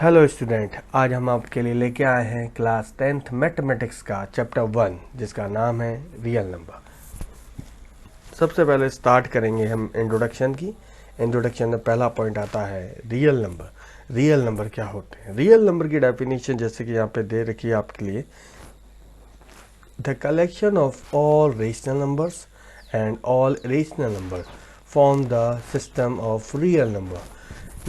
Hello student, आज हम आपके लिए लेके आए हैं क्लास 10th मैथमेटिक्स का चैप्टर 1 जिसका नाम है रियल नंबर। सबसे पहले स्टार्ट करेंगे हम इंट्रोडक्शन की। इंट्रोडक्शन में पहला पॉइंट आता है रियल नंबर। रियल नंबर क्या होते हैं? रियल नंबर की डेफिनेशन जैसे कि यहाँ पे दे रखी है आपके लिए, the collection of all rational numbers and all irrational number form the system of real number.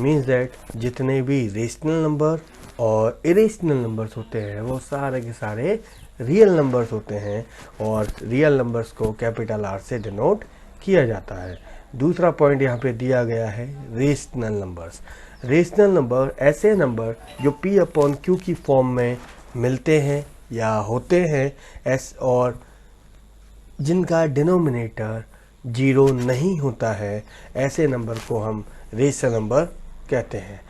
Means that जितने भी रेशनल नंबर और इरेशनल नंबर्स होते हैं वो सारे के सारे रियल नंबर्स होते हैं और रियल नंबर्स को कैपिटल आर से डिनोट किया जाता है। दूसरा पॉइंट यहाँ पे दिया गया है रेशनल नंबर्स। रेशनल नंबर ऐसे नंबर जो पी अपॉन क्यू की फॉर्म में मिलते हैं या होते हैं एस और जिनका डिनोमिनेटर जीरो नहीं होता है, ऐसे नंबर को हम रेशनल नंबर कहते हैं।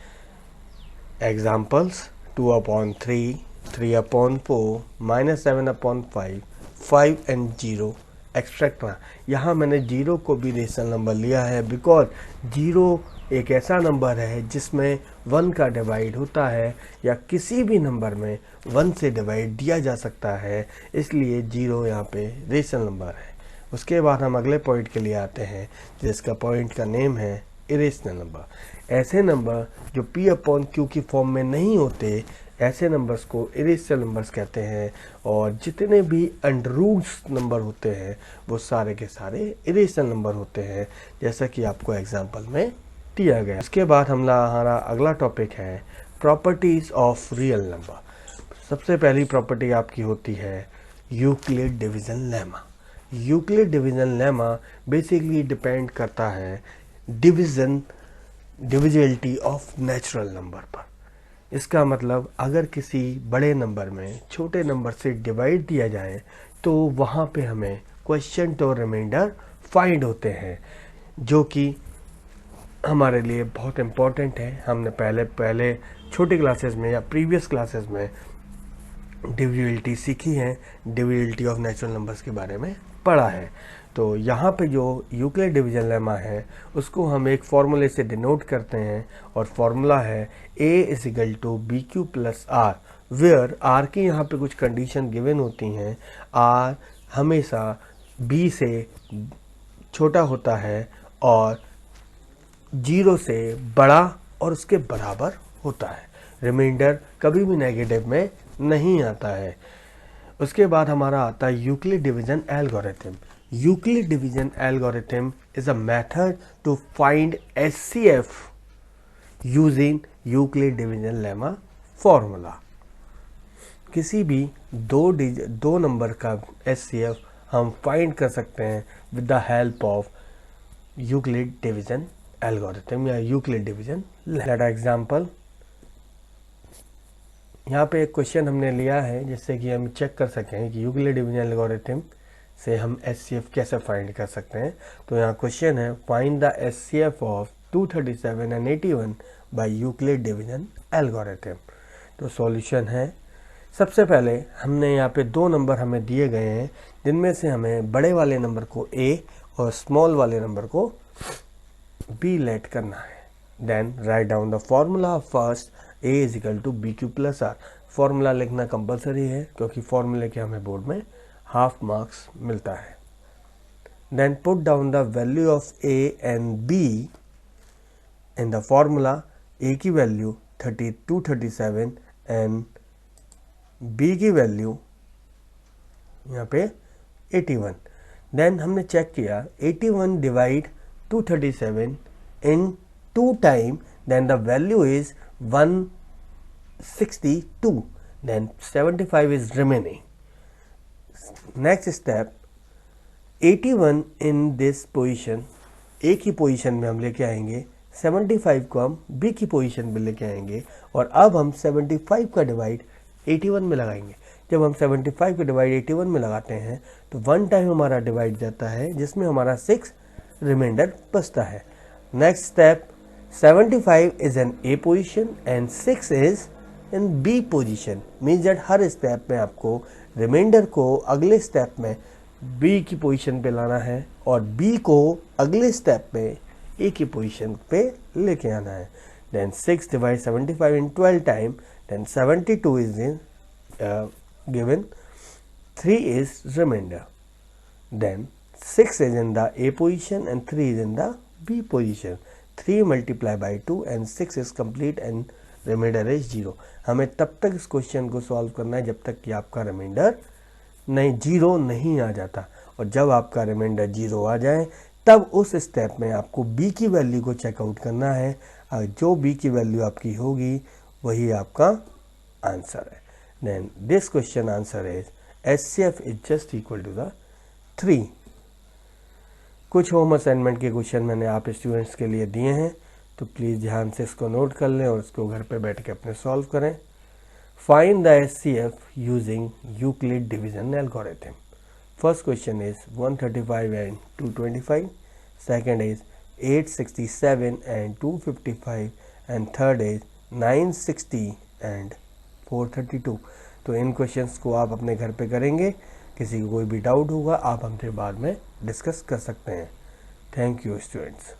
Examples 2/3, 3/4, -7/5, 5 and 0 etcetera. यहाँ मैंने जीरो को भी रेशनल नंबर लिया है बिकॉज जीरो एक ऐसा नंबर है जिसमें 1 का डिवाइड होता है या किसी भी नंबर में 1 से डिवाइड दिया जा सकता है, इसलिए जीरो यहाँ पे रेशनल नंबर है। उसके बाद हम अगले पॉइंट के लिए आते हैं जिसका पॉइंट का नेम है इरेशनल नंबर। ऐसे नंबर जो पी अपॉन क्यू की फॉर्म में नहीं होते, ऐसे नंबर्स को इरेशनल नंबर्स कहते हैं और जितने भी अंडररूट्स नंबर होते हैं वो सारे के सारे इरेशनल नंबर होते हैं, जैसा कि आपको एग्जांपल में दिया गया। उसके बाद हमारा अगला टॉपिक है प्रॉपर्टीज ऑफ रियल नंबर। सबसे पहली प्रॉपर्टी आपकी होती है Euclid division lemma. Euclid division lemma basically depend करता है डिविजिबिलिटी ऑफ नेचुरल नंबर पर। इसका मतलब अगर किसी बड़े नंबर में छोटे नंबर से डिवाइड दिया जाए तो वहाँ पे हमें क्वेश्चन और रिमाइंडर फाइंड होते हैं, जो कि हमारे लिए बहुत इम्पोर्टेंट है। हमने पहले छोटी क्लासेस में या प्रीवियस क्लासेस में डिविजिबिलिटी सीखी है, डिविजिबिलिटी ऑफ नेचुरल नंबर्स के बारे में पढ़ा है। तो यहाँ पे जो यूक्लिड डिवीजन लेमा है उसको हम एक फॉर्मूले से डिनोट करते हैं और फॉर्मूला है a = BQ + R, where R की यहाँ पे कुछ कंडीशन गिवन होती हैं। R हमेशा B से छोटा होता है और 0 से बड़ा और उसके बराबर होता है। रिमाइंडर कभी भी नेगेटिव में नहीं आता है। उसके बाद हमारा आता है Euclid division algorithm. Euclid division algorithm is a method to find HCF using Euclid division lemma formula. किसी भी दो नंबर का HCF हम फाइंड कर सकते हैं with the help of Euclid division algorithm या यूक्लिड डिवीजन लेमा। एग्जाम्पल, यहाँ पे एक क्वेश्चन हमने लिया है जिससे कि हम चेक कर सकें कि यूक्लिड डिवीजन एल्गोरिथम से हम HCF कैसे फाइंड कर सकते हैं। तो यहाँ क्वेश्चन है find the HCF of 237 and 81 by Euclid division algorithm. तो सॉल्यूशन है, सबसे पहले हमने यहाँ पे दो नंबर हमें दिए गए हैं जिनमें से हमें बड़े वाले नंबर को A और स्मॉल वाले नंबर को B लेट करना है। Then write down the formula first A = BQ + R। Formula लिखना कंपलसरी है क्योंकि फॉर्मूले के हमें बोर्ड में हाफ मार्क्स मिलता है। Then put down the value of A and B in the formula. A की वैल्यू 237 एंड B की वैल्यू यहाँ पे 81। देन हमने चेक किया 81 divide 237 in 2 time, then the value is 162, then 75 is remaining. Next step, 81 in this position, A की position में हम लेके आएंगे, 75 को हम B की पोजीशन में लेके आएंगे और अब हम 75 का डिवाइड 81 में लगाएंगे। जब हम 75 का डिवाइड 81 में लगाते हैं तो 1 टाइम हमारा डिवाइड जाता है जिसमें हमारा 6 रिमाइंडर बचता है। Next step, 75 is in A position and 6 is in B position, means that her step में आपको रिमाइंडर को अगले स्टेप में B की पोजीशन पे लाना है और B को अगले स्टेप में A की पोजीशन पे लेके आना है। then 6 divide 75 in 12 time, then 72 is given, 3 is remainder. Then 6 is in the A position and 3 is in the B position. 3 multiply by 2 and 6 is complete and remainder is 0. हमें तब तक इस question को solve करना है जब तक कि आपका रिमाइंडर नहीं 0 नहीं आ जाता, और जब आपका रिमाइंडर 0 आ जाए तब उस स्टेप में आपको B की वैल्यू को चेकआउट करना है, और जो B की वैल्यू आपकी होगी वही आपका आंसर है. Then this question answer is HCF is just equal to the 3. कुछ होम असाइनमेंट के क्वेश्चन मैंने आप स्टूडेंट्स के लिए दिए हैं, तो प्लीज़ ध्यान से इसको नोट कर लें और इसको घर पे बैठ के अपने सॉल्व करें. Find the HCF using Euclid division algorithm. First question is 135 and 225, second is 867 and 255, and third is 960 and 432. तो इन क्वेश्चंस को आप अपने घर पे करेंगे. किसी को कोई भी डाउट होगा आप हमसे बाद में डिस्कस कर सकते हैं. Thank you students.